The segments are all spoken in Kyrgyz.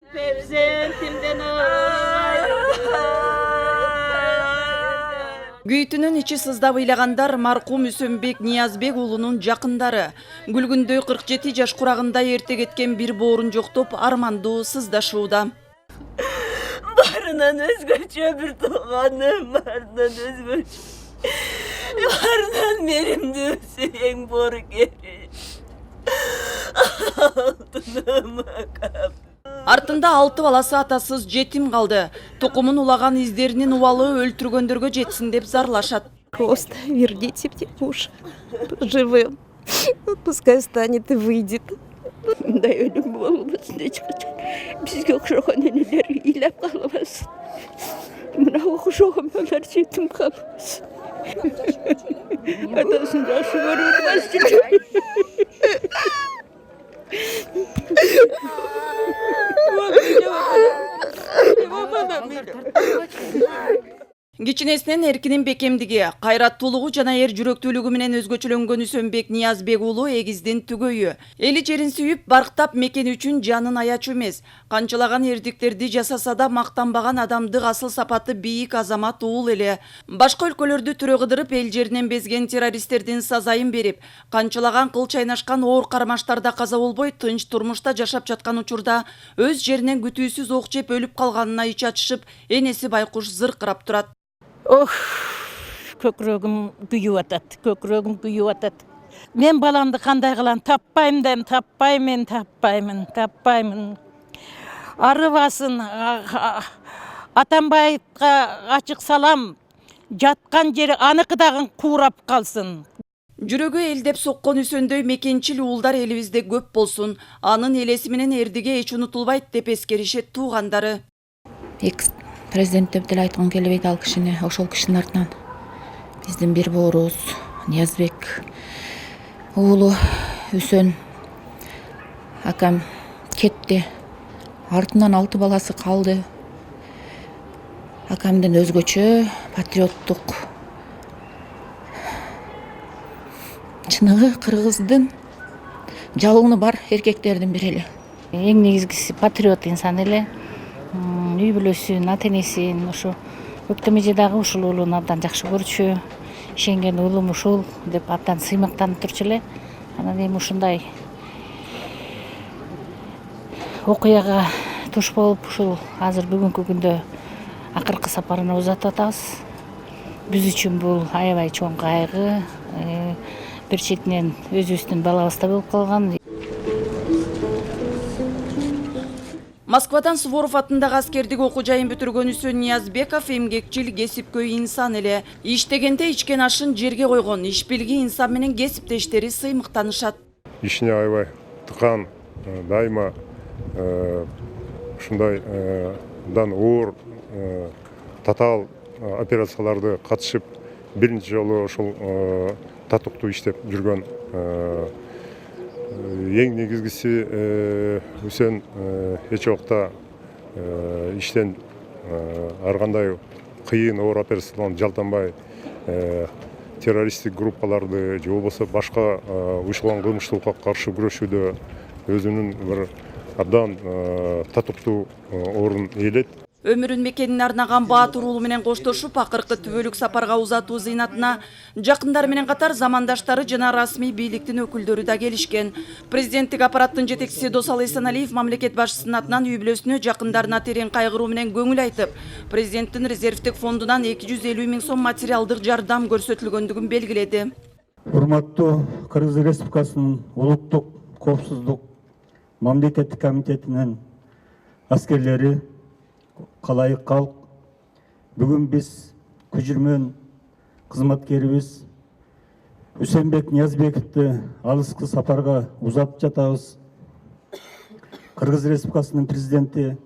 Перзентимден Күйүтүнүн ичи сыздап ыйлагандар маркум Үсөнбек Ниязбек уулунун жакындары. Күлгүндөй 47 жаш курагында эрте кеткен бир боорун жоктоп армандуу сыздашууда. Barından özgöçe bir doğanım, barından özgöçe. Barından benim düğüsüyen boru geri. Altınıma kap. Артында 6 баласы атасыз жетим калды. Токумун улаган издеринин убалы өлтүргөндөргө жетсин деп зарлашат. Просто верните мне мужа живым. Пускай станет и выйдет. Мындай өлүм болбосун эч качан. Бизге окшогон энелер ыйлап калбасын. Мына окшогон балдар жетим калбасын. Атасын жакшы көрүп атпасын. Кичинесинен эркинин бекемдиги, кайраттуулугу жана эр жүрөктүүлүгү менен өзгөчөлөнгөн Үсөнбек Ниязбек уулу эгиздин түгөйү. Эли жерин сүйүп, барктап мекен үчүн жанын аячу эмес. Канчалаган эрдиктерди жасаса да мактанбаган адамдык асыл сапаты бийик азамат уул эле. Башка өлкөлөрдү түрө кыдырып, эл жеринен безген террористтердин сазайын берип, канчалаган кыл чайнашкан оор кармаштарда каза болбой, тынч турмушта жашап жаткан учурда өз жеринен күтүүсүз ок жеп өлүп калганына ич ачышып, энеси байкуш зыркырап турат. Ох, көкірегім күйіп атат, көкірегім күйіп атат. Мен баламды қандай қылам, таппаймын. Арыбасын, Атамбаевқа ачық салам, жатқан жері анықыдағын қурап қалсын. Жүрөгү элдеп соккон Үсөндөй мекенчил уулдар элибизде көп болсун, анын элеси менен эрдиге эч унутулбайт деп эскеришет туугандары. Президент деп деле айткым келбейт ал кишини, ошол кишинин артынан биздин бир боорубуз Ниязбек уулу Үсөн акам кетти. Артынан 6 баласы калды. Акамдын өзгөчө патриоттук чыныгы кыргыздын жалыны бар эркектердин бири эле. Эң негизгиси патриот инсан эле. Үй бүлөсүн, ата-энесин, ошо өктөм эжедагы ушул уулун абдан жакшы көрчү. Ишенген уулум ушул деп абдан сыймыктанып турчу эле. Анан эми ушундай окуяга туш болуп, ушул азыр бүгүнкү күндө акыркы сапарына узатып атабыз. Биз үчүн бул аябай чоң кайгы. Бир четинен өзүбүздүн балабыз да болуп калган. Москвадан Суворов атындагы аскердик окуу жайын бүтүргөн Үсөн Ниязбеков эмгекчил, кесипкөй инсан эле. Иштегенде ичкен ашын жерге койгон, иш билги инсан менен кесиптештери сыймыктанышат. Ишине аябай тыкан, дайыма ушундай оор татаал операцияларды катышып, биринчи жолу ушул татыктуу иштеп жүргөн. Ең негизгиси Үсөн эч убакта иштен ар кандай кыйын оор операциялардан жалтанбай, террористтик группаларды же болбосо башка уюштурулган кылмыштуулукка каршы күрөшүүдө өзүнүн бир абдан татыктуу орун ээлейт. Өмүрүн мекенин арнаган баатыр уулу менен коштошуп, акыркы түбөлүк сапарга узатуу зыйнатына жакындары менен катар замандаштары жана расмий бийликтин өкүлдөрү да келишкен. Президенттик аппараттын жетекчиси Досалы Эсеналиев мамлекет башчысынын атынан үй бүлөсүнө, жакындарына терең кайгыруу менен көңүл айтып, президенттин резервдик фондунан 250 000 сом материалдык жардам көрсөтүлгөндүгүн белгиледи. Урматтуу Кыргыз Республикасынын улуттук коопсуздук мамлекеттик комитетинин аскерлери, калайык калк, бүгүн биз күжүрмөн кызматкерибиз Үсөнбек Ниязбековди алыскы сапарга узатып жатабыз. Кыргыз Республикасынын президенти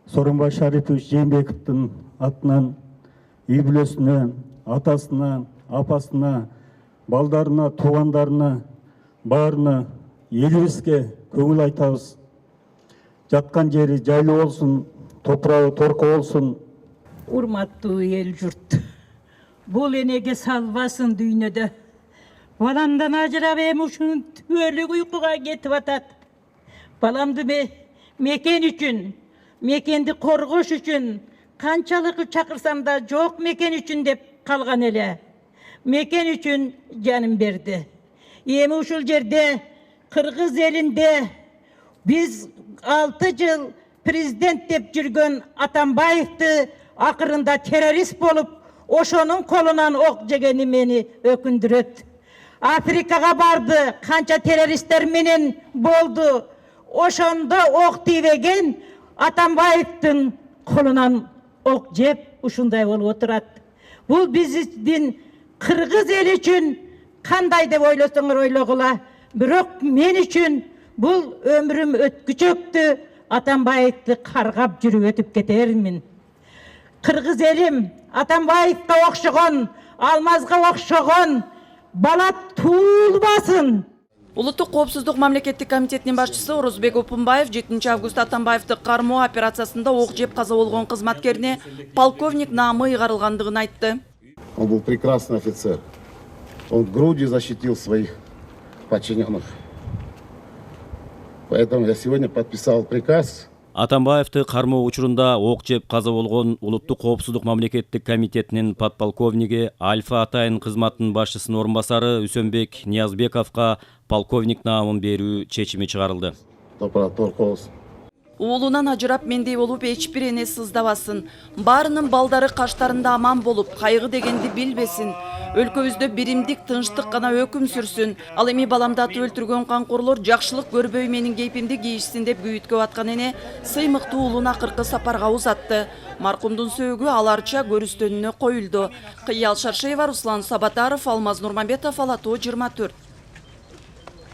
Сооронбай Шарипович Жээнбековдун атынан үй бүлөсүнө, атасына, апасына, балдарына, туугандарына, баарына элибизге көңүл айтабыз. Жаткан жери жайлуу болсун, топурагы торко болсун. Урматтуу эл журт, бул энеге салбасын дүйнөдө. Баламдан ажырап эми ушунун түбөлүк уйкуга кетип атат. Баламды мекен үчүн, мекенди коргош үчүн канчалык чакырсам да жок мекен үчүн деп калган эле. Мекен үчүн жанын берди. Эми ушул жерде Кыргыз элинде биз 6 жыл президент деп жүргөн Атамбаевди акырында террорист болуп, ошонун колунан ок жегени мени өкүндүрөт. Африкага барды, канча террористтер менен болду. Ошондо ок тийбеген Атамбаевдин колунан ок жеп ушундай болуп отурат. Бул биздин Кыргыз эл үчүн кандай деп ойлосоңор ойлогула. Бирок мен үчүн бул өмүрүм өткүчөктү. Атамбаевди каргап жүрүп өтүп кетермин. Кыргыз элим Атамбаевге окшогон, Алмазга окшогон бала туулбасын. Улуттук коопсуздук мамлекеттик комитетинин башчысы Орозбек Опунбаев 7 август Атамбаевди кармоо операциясында ок жеп каза болгон кызматкерине полковник наамы ыйгарылгандыгын айтты. Он был прекрасный офицер. Он грудью защитил своих подчиненных. Поэтому я сегодня подписал приказ. Атамбаевди кармоо учурунда ок жеп каза болгон Улуттук коопсуздук мамлекеттик комитетинин подполковниги Альфа Атайын кызматынын башчысынын орун басары Үсөнбек Ниязбековго полковник наамын берүү чечими чыгарылды. Уулунан ажырап мендей болуп эч бир эне сыздабасын. Баарынын балдары каштарында аман болуп, кайгы дегенди билбесин. Өлкөбүздө биримдик, тынчтык гана өкүм сүрсүн. Ал эми баламды атып өлтүргөн канкорлор жакшылык көрбөй менин кейпимди кийишсин деп күйүткө аткан эне сыймыктуу уулун акыркы сапарга узатты. Маркумдун сөөгү аларча көрүстөнүнө коюлду. Кыял Шаршеева, Руслан Сабатаров, Алмаз Нурманбетов, Ала Тоо 24.